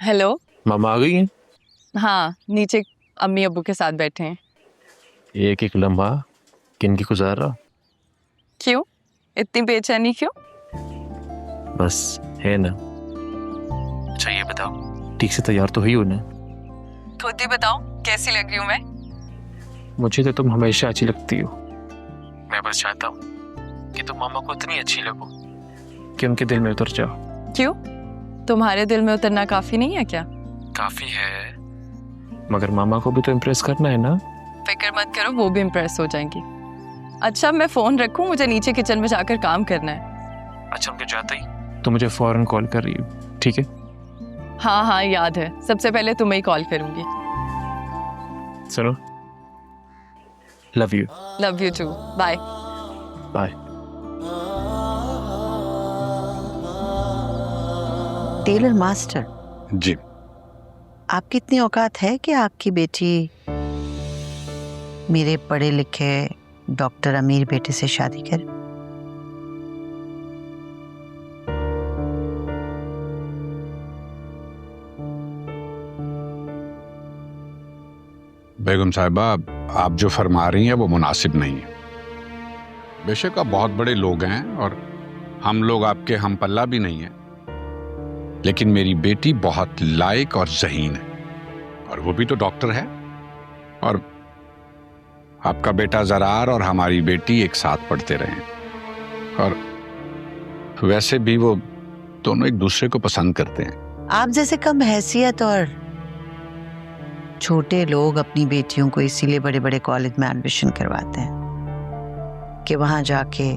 Hello. मामा आ गई हैं? हाँ, नीचे अम्मी अब्बू के साथ बैठे हैं। एक एक लम्हा किनकी गुजारा? क्यों इतनी बेचैनी क्यों? बस है ना। अच्छा ये बताओ, ठीक से तैयार तो हुई हो ना? खुद ही बताओ कैसी लग रही हूँ मैं? मुझे तो तुम हमेशा अच्छी लगती हो। मैं बस चाहता हूँ कि तुम मामा को इतनी अच्छी लगो कि उनके दिल में उतर जाओ। क्यों, तुम्हारे दिल में उतरना काफी नहीं है क्या? काफी है, मगर मामा को भी तो इम्प्रेस करना है ना। फिक्र मत करो, वो भी इम्प्रेस हो जाएंगी। अच्छा मैं फोन रखूं, मुझे नीचे किचन में जाकर काम करना है। अच्छा उनके जाते ही तो मुझे फौरन कॉल कर रही हो, ठीक है? हाँ हाँ याद है, सबसे पहले तुम्हें ही कॉल करूंगी। सुनो, love you. Love you too, bye. Bye. Tailor master ji. आपकी इतनी औकात है कि आपकी बेटी मेरे पढ़े लिखे डॉक्टर अमीर बेटे से शादी करे? बेगम साहिबा, आप जो फरमा रही हैं वो मुनासिब नहीं है। बेशक आप बहुत बड़े लोग हैं और हम लोग आपके हम पल्ला भी नहीं है, लेकिन मेरी बेटी बहुत लायक और ज़हीन है, और वो भी तो डॉक्टर है। और आपका बेटा ज़रार और हमारी बेटी एक साथ पढ़ते रहे, और वैसे भी वो दोनों एक दूसरे को पसंद करते हैं। आप जैसे कम हैसियत और छोटे लोग अपनी बेटियों को इसीलिए बड़े बड़े कॉलेज में एडमिशन करवाते हैं कि वहां जाके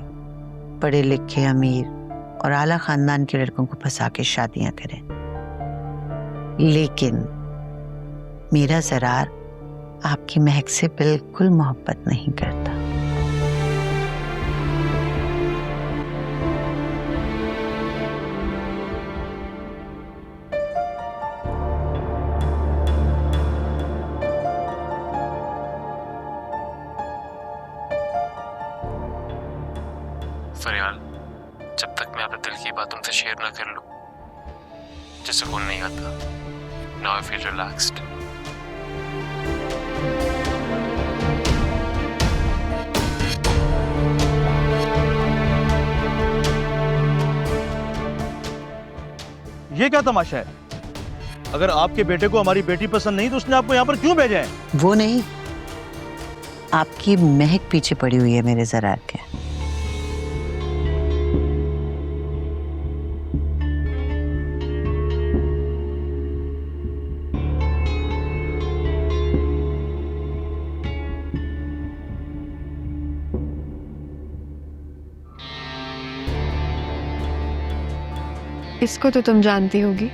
पढ़े लिखे अमीर और आला खानदान के लड़कों को फंसा के शादियां करें। लेकिन मेरा ज़रार आपकी महक से बिल्कुल मोहब्बत नहीं करता। फरियाल, जब तक मैं अपने दिल की बात तुमसे शेयर ना कर लूं, मुझे सुकून नहीं आता। Now I feel relaxed. ये क्या तमाशा है? अगर आपके बेटे को हमारी बेटी पसंद नहीं तो उसने आपको यहाँ पर क्यों भेजा है? वो नहीं, आपकी महक पीछे पड़ी हुई है मेरे ज़रार के। इसको तो तुम जानती होगी।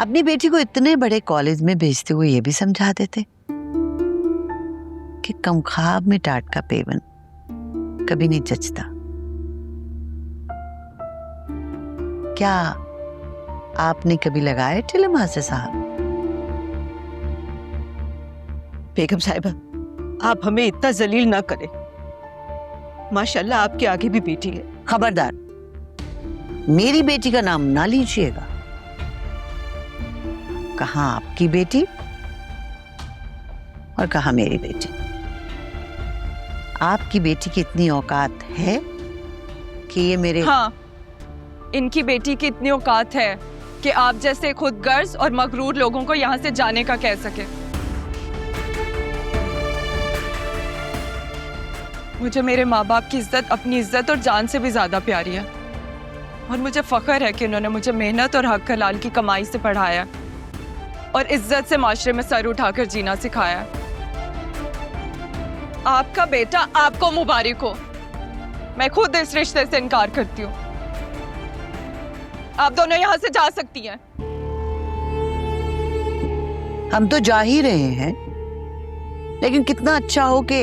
अपनी बेटी को इतने बड़े कॉलेज में भेजते हुए ये भी समझा देते कि कमख्वाब में टाट का पेवन कभी नहीं जचता। क्या आपने कभी लगाए टेलर मास्टर साहब? बेगम साहिबा, आप हमें इतना जलील ना करें। माशाल्लाह आपके आगे भी बेटी है। खबरदार, मेरी बेटी का नाम ना लीजिएगा। कहाँ आपकी बेटी और कहाँ मेरी बेटी। आपकी बेटी की इतनी औकात है कि ये मेरे हाँ, इनकी बेटी की इतनी औकात है कि आप जैसे खुद गर्ज और मगरूर लोगों को यहाँ से जाने का कह सके। मुझे मेरे माँ बाप की इज्जत अपनी इज्जत और जान से भी ज्यादा प्यारी है, और मुझे फख्र है कि उन्होंने मुझे मेहनत और हक हलाल की कमाई से पढ़ाया और इज्जत से माशरे में सर उठाकर जीना सिखाया। आपका बेटा आपको मुबारक हो। मैं खुद इस रिश्ते से इनकार करती हूँ। आप दोनों यहाँ से जा सकती हैं। हम तो जा ही रहे हैं, लेकिन कितना अच्छा हो कि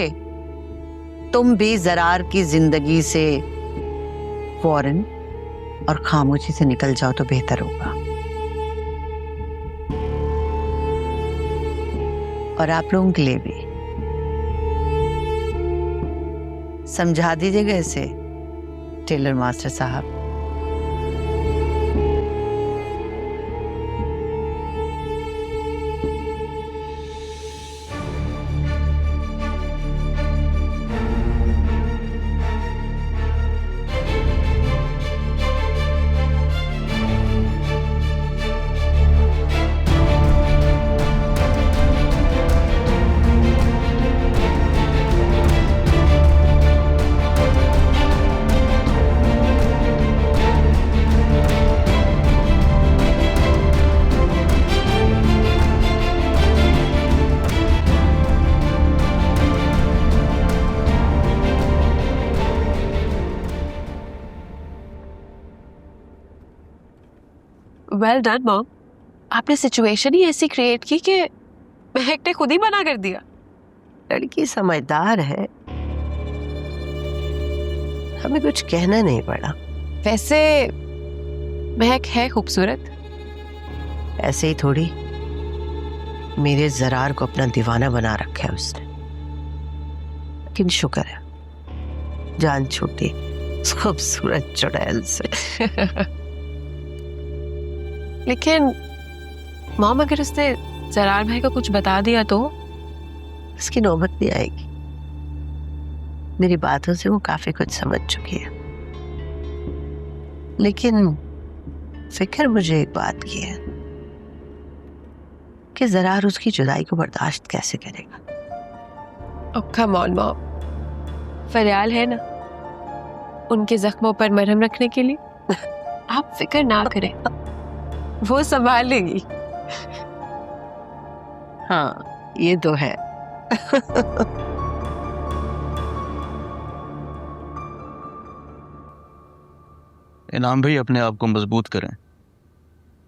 तुम भी ज़रार की जिंदगी से फौरन और खामोशी से निकल जाओ तो बेहतर होगा। और आप लोगों के लिए भी। समझा दीजिएगा इसे टेलर मास्टर साहब। वेल डन मॉम, आपने सिचुएशन ही ऐसी क्रिएट की कि महक ने खुद ही मना कर दिया। लड़की समझदार है, हमें कुछ कहना नहीं पड़ा। वैसे महक है खूबसूरत। ऐसे ही थोड़ी, मेरे जरार को अपना दीवाना बना रखा है उसने। लेकिन शुक्र है जान छूटी खूबसूरत चुड़ैल से। लेकिन मॉम अगर उसने जरार भाई को कुछ बता दिया तो? इसकी नौबत भी आएगी। मेरी बातों से वो काफी कुछ समझ चुकी है। लेकिन फिक्र मुझे एक बात की है कि जरार उसकी जुदाई को बर्दाश्त कैसे करेगा। ओह कम ऑन मॉम, फरियाल है ना उनके जख्मों पर मरहम रखने के लिए। आप फिक्र ना करें, वो संभाल लेगी। हाँ ये तो है। इनाम भाई अपने आप को मजबूत करें।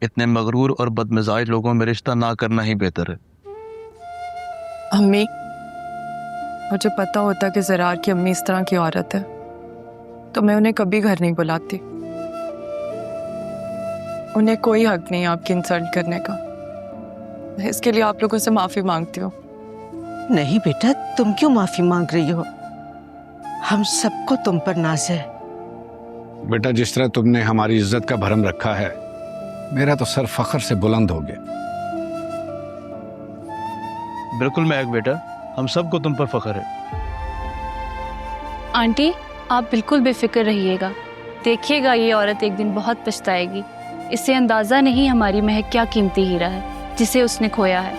इतने मगरूर और बदमिजाज लोगों में रिश्ता ना करना ही बेहतर है। अम्मी, मुझे पता होता कि जरार की अम्मी इस तरह की औरत है तो मैं उन्हें कभी घर नहीं बुलाती। उन्हें कोई हक नहीं है आपकी इंसल्ट करने का। इसके लिए आप लोगों से माफी मांगती हूँ। नहीं बेटा, तुम क्यों माफी मांग रही हो? हम सबको तुम पर नाज है। बेटा, जिस तरह तुमने हमारी इज्जत का भरम रखा है, मेरा तो सर फख्र से बुलंद हो गया। बिल्कुल महक बेटा, हम सबको तुम पर फख्र है। आंटी, आप बिल्कुल बेफिक्र रहिएगा। देखिएगा ये औरत एक दिन बहुत पछताएगी। इससे अंदाजा नहीं हमारी महक क्या कीमती हीरा है जिसे उसने खोया है।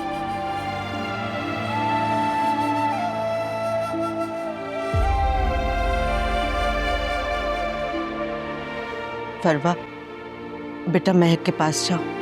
फरवा, बेटा महक के पास जाओ।